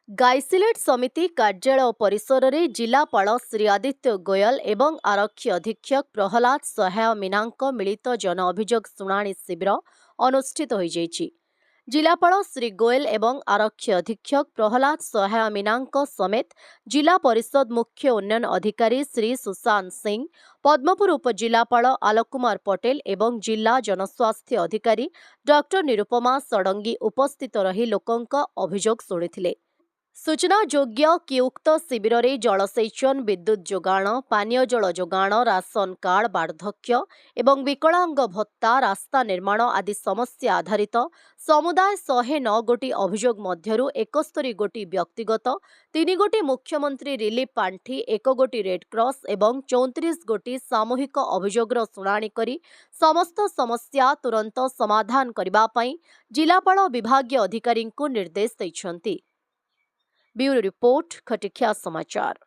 गाइसिलेट समिति कार्यालय परिसर में जिलापाल श्री आदित्य गोयल एवं आरक्षी अधीक्षक प्रहलाद सहाय मीनांक मिलित जन अभियोग शुणाणी शिविर अनुष्ठित हो जाइछि। जिलापाल श्री गोयल एवं आरक्षी अधीक्षक प्रहलाद सहाय मीनांक समेत जिला परिषद मुख्य उन्नयन अधिकारी श्री सुशांत सिंह, पद्मपुर उपजिलापाल आलोक कुमार पटेल एवं जिला जनस्वास्थ्य अधिकारी डॉक्टर निरुपमा षडंगी उपस्थित रही लोकंक अभियोग शुणिथिले। सूचना योग्य कि उक्त शिविर में जलसेचन, विद्युत जोगाण, पानीय जल जोगाण, राशन कार्ड, वार्धक्य एवं विकलांग भत्ता, रास्ता निर्माण आदि समस्या आधारित समुदाय 109 गोटी अभियोग मध्यरु 71 गोटी व्यक्तिगत, 3 गोटी मुख्यमंत्री रिलीफ पांठी, 1 गोटी रेडक्रॉस एवं 34 गोटी सामूहिक अभियोगर शुणाणी करी समस्त समस्या तुरंत समाधान करबा पई जिलापाल विभागीय अधिकारी को निर्देश दैछंती। ब्यूरो रिपोर्ट खटिखिया समाचार।